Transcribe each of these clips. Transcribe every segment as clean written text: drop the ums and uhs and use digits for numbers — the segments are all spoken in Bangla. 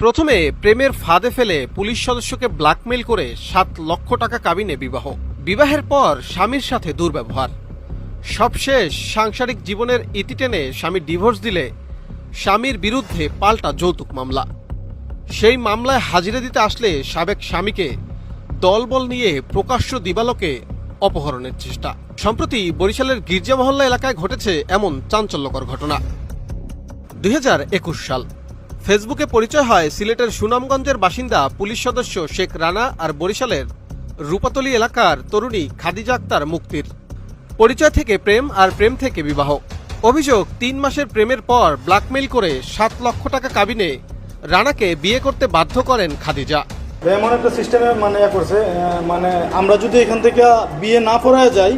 প্রথমে প্রেমের ফাঁদে ফেলে পুলিশ সদস্যকে ব্ল্যাকমেইল করে 7 লক্ষ টাকা কাবিনে বিবাহ। বিবাহের পর স্বামীর সাথে দুর্ব্যবহার। সবশেষ সাংসারিক জীবনের ইতি টেনে স্বামী ডিভোর্স দিলে স্বামীর বিরুদ্ধে পাল্টা যৌতুক মামলা। সেই মামলায় হাজিরা দিতে আসলে সাবেক স্বামীকে দলবল নিয়ে প্রকাশ্য দিবালোকে অপহরণের চেষ্টা। সম্প্রতি বরিশালের গির্জা মহল্লা এলাকায় ঘটেছে এমন চাঞ্চল্যকর ঘটনা। 2021 সাল। ফেসবুকে পরিচয় হয় সিলেটের সুনামগঞ্জের বাসিন্দা পুলিশ সদস্য শেখ রানা আর বরিশালের রূপাতলী এলাকার তরুণী খাদিজা আক্তার মুক্তির। পরিচয় থেকে প্রেম আর প্রেম থেকে বিবাহ। অভিযোগ 3 মাসের প্রেমের পর ব্ল্যাকমেইল করে 7 লক্ষ টাকা কাবিনে রানাকে বিয়ে করতে বাধ্য করেন খাদিজা। এমন একটা সিস্টেমে করছে, আমরা যদি এখান থেকে বিয়ে না পড়ায় যাই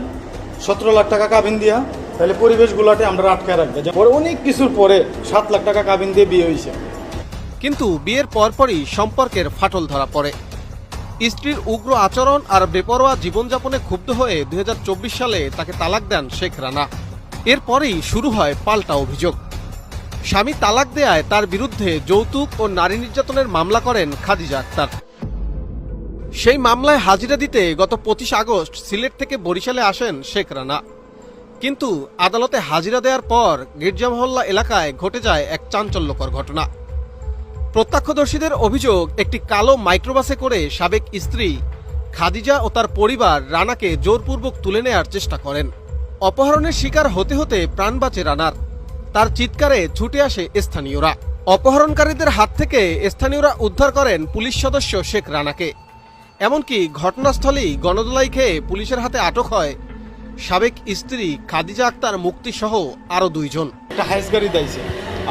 17 লাখ টাকা কাবিন দিয়া, তাহলে পরিবেশগুলোতে আমরা আটকায় রাখবে। পরে অনেক কিছুর পরে 7 লাখ টাকা কাবিন দিয়ে বিয়ে হয়েছে। কিন্তু বিয়ের পরপরই সম্পর্কের ফাটল ধরা পড়ে। স্ত্রীর উগ্র আচরণ আর বেপরোয়া জীবনযাপনে ক্ষুব্ধ হয়ে 2024 সালে তাকে তালাক দেন শেখ রানা। এরপরেই শুরু হয় পাল্টা অভিযোগ। স্বামী তালাক দেয়ায় তার বিরুদ্ধে যৌতুক ও নারী নির্যাতনের মামলা করেন খাদিজা আক্তার। সেই মামলায় হাজিরা দিতে গত 25 আগস্ট সিলেট থেকে বরিশালে আসেন শেখ রানা। কিন্তু আদালতে হাজিরা দেওয়ার পর গির্জা মহল্লা এলাকায় ঘটে যায় এক চাঞ্চল্যকর ঘটনা। প্রত্যক্ষদর্শীদের অভিযোগ, একটি কালো মাইক্রোবাসে করে সাবেক স্ত্রী খাদিজা ও তার পরিবার রানাকে জোরপূর্বক তুলে নেয়ার চেষ্টা করেন। অপহরণের শিকার হতে হতে প্রাণ বাঁচে রানার। তার চিৎকারে ছুটে আসে স্থানীয়রা। অপহরণকারীদের হাত থেকে স্থানীয়রা উদ্ধার করেন পুলিশ সদস্য শেখ রানাকে। এমনকি ঘটনাস্থলেই গণদোলাই খেয়ে পুলিশের হাতে আটক হয় সাবেক স্ত্রী খাদিজা আক্তার মুক্তি সহ আরো 2 জন। একটা হাইস গাড়ি দিয়েছে,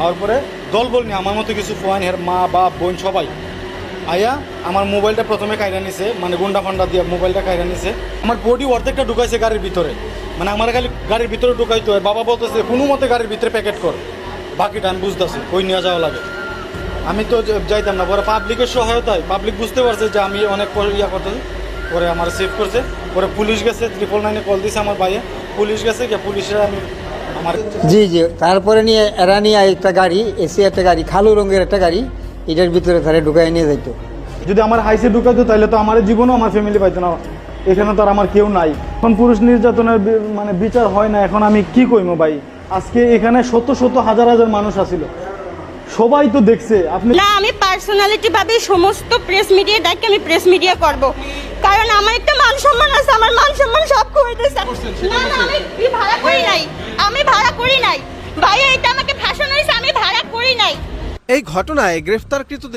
আর পরে দলবল নিয়ে আমার মতো কিছু ফোয়ান, এর মা বাপ বোন সবাই আয়া আমার মোবাইলটা প্রথমে কাইরা নিছে, গুন্ডা ফান্ডা দিয়ে মোবাইলটা কাইরা নিছে। আমার বডি অর্ধেকটা ঢুকাইছে গাড়ির ভিতরে, আমার খালি গাড়ির ভিতরে ঢুকাইতে হয়। বাবা বলতেছে কোনো মতে গাড়ির ভিতরে প্যাকেট কর, বাকিটা আমি বুঝতেছি ওই নিয়ে যাওয়া লাগে। আমি তো যাইতাম না। পরে পাবলিকের সহায়তায় পাবলিক বুঝতে পারছে যে আমি অনেক করতেছি, পরে আমার সেভ করছে। পরে পুলিশ গেছে, 999 কল দিছে আমার ভাইয়ে, পুলিশ গেছে, পুলিশের আমি আমার জি তারপরে এরা নিয়ে একটা গাড়ি, এসি একটা গাড়ি, কালো রঙের একটা গাড়ি, এটার ভিতরে তারা ঢুকাই নিয়ে যাইতো। যদি আমার হাইসে ঢুকাইতো তাহলে তো আমার জীবনও আমার ফ্যামিলি পাইতো না। এখানে তো আর আমার কেউ নাই। এখন পুরুষ নির্যাতনের বিচার হয় না। এখন আমি কি কইমো ভাই? আজকে এখানে শত শত হাজার হাজার মানুষ আসিল, সবাই তো দেখছে। আপনি না, আমি পার্সোনালিটি ভাবে সমস্ত প্রেস মিডিয়া ডাকে আমি প্রেস মিডিয়া করব, কারণ আমার একটা মান সম্মান আছে। আমার মান সম্মান সব কমে গেছে। না না, আমি ভাড়া করি নাই, আমি ভাড়া করি নাই ভাইয়া, এটা আমাকে ফাঁসানো হয়েছে, আমি ভাড়া করি নাই। এই ঘটনায় গ্রেফতারকৃতদের